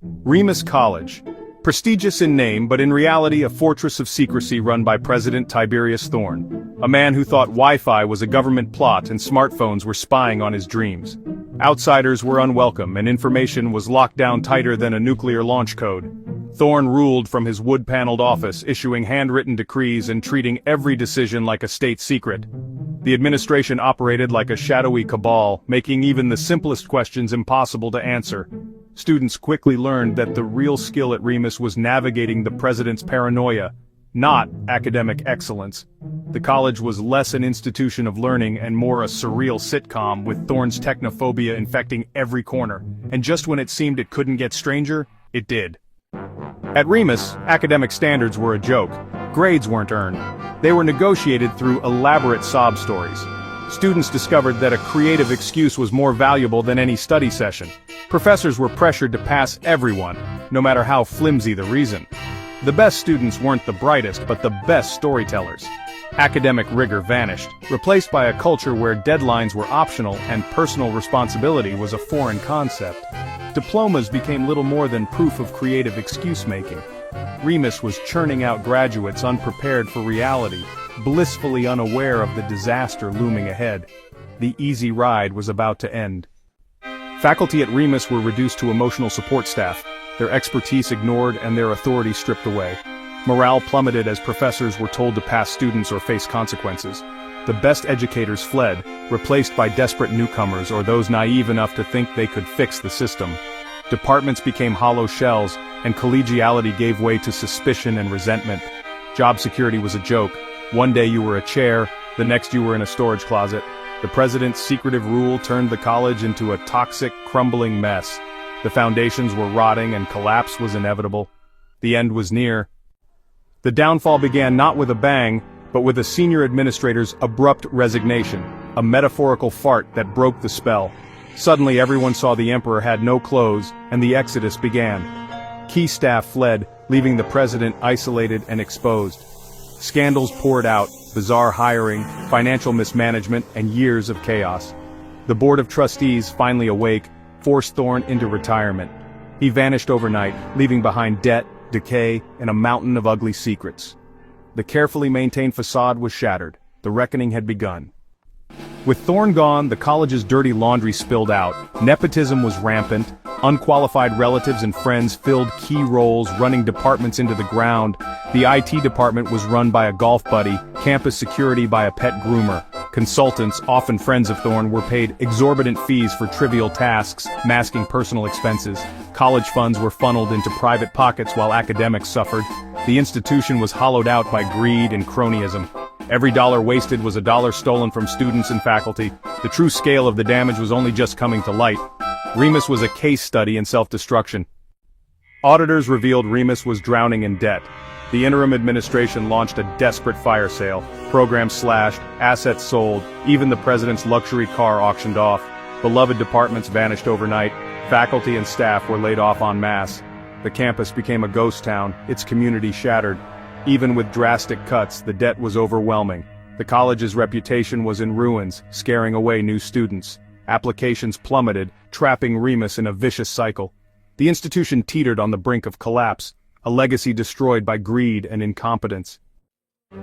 Remus College. Prestigious in name but in reality a fortress of secrecy run by President Tiberius Thorne, a man who thought Wi-Fi was a government plot and smartphones were spying on his dreams. Outsiders were unwelcome and information was locked down tighter than a nuclear launch code. Thorne ruled from his wood-paneled office, issuing handwritten decrees and treating every decision like a state secret. The administration operated like a shadowy cabal, making even the simplest questions impossible to answer. Students quickly learned that the real skill at Remus was navigating the president's paranoia, not academic excellence. The college was less an institution of learning and more a surreal sitcom, with Thorne's technophobia infecting every corner. And just when it seemed it couldn't get stranger, it did. At Remus, academic standards were a joke. Grades weren't earned. They were negotiated through elaborate sob stories. Students discovered that a creative excuse was more valuable than any study session. Professors were pressured to pass everyone, no matter how flimsy the reason. The best students weren't the brightest, but the best storytellers. Academic rigor vanished, replaced by a culture where deadlines were optional and personal responsibility was a foreign concept. Diplomas became little more than proof of creative excuse-making. Remus was churning out graduates unprepared for reality, blissfully unaware of the disaster looming ahead. The easy ride was about to end. Faculty at Remus were reduced to emotional support staff, their expertise ignored and their authority stripped away. Morale plummeted as professors were told to pass students or face consequences. The best educators fled, replaced by desperate newcomers or those naive enough to think they could fix the system. Departments became hollow shells, and collegiality gave way to suspicion and resentment. Job security was a joke. One day you were a chair, the next you were in a storage closet. The president's secretive rule turned the college into a toxic, crumbling mess. The foundations were rotting and collapse was inevitable. The end was near. The downfall began not with a bang, but with a senior administrator's abrupt resignation, a metaphorical fart that broke the spell. Suddenly everyone saw the emperor had no clothes, and the exodus began. Key staff fled, leaving the president isolated and exposed. Scandals poured out, bizarre hiring, financial mismanagement, and years of chaos. The board of trustees, finally awake, forced Thorne into retirement. He vanished overnight, leaving behind debt, decay, and a mountain of ugly secrets. The carefully maintained facade was shattered. The reckoning had begun. With Thorne gone, the college's dirty laundry spilled out. Nepotism was rampant. Unqualified relatives and friends filled key roles, running departments into the ground. The IT department was run by a golf buddy, campus security by a pet groomer. Consultants, often friends of Thorne, were paid exorbitant fees for trivial tasks, masking personal expenses. College funds were funneled into private pockets while academics suffered. The institution was hollowed out by greed and cronyism. Every dollar wasted was a dollar stolen from students and faculty. The true scale of the damage was only just coming to light. Remus was a case study in self-destruction. Auditors revealed Remus was drowning in debt. The interim administration launched a desperate fire sale. Programs slashed, assets sold, even the president's luxury car auctioned off. Beloved departments vanished overnight. Faculty and staff were laid off en masse. The campus became a ghost town, its community shattered. Even with drastic cuts, the debt was overwhelming. The college's reputation was in ruins, scaring away new students. Applications plummeted, trapping Remus in a vicious cycle. The institution teetered on the brink of collapse, a legacy destroyed by greed and incompetence.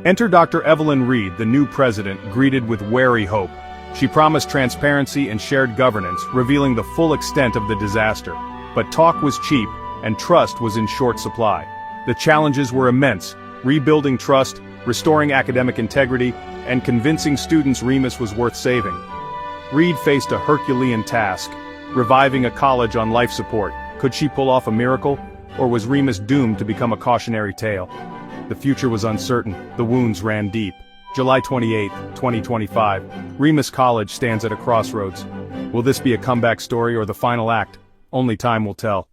Enter Dr. Evelyn Reed, the new president, greeted with wary hope. She promised transparency and shared governance, revealing the full extent of the disaster. But talk was cheap, and trust was in short supply. The challenges were immense: rebuilding trust, restoring academic integrity, and convincing students Remus was worth saving. Reed faced a Herculean task, reviving a college on life support. Could she pull off a miracle, or was Remus doomed to become a cautionary tale? The future was uncertain, the wounds ran deep. July 28, 2025. Remus College stands at a crossroads. Will this be a comeback story or the final act? Only time will tell.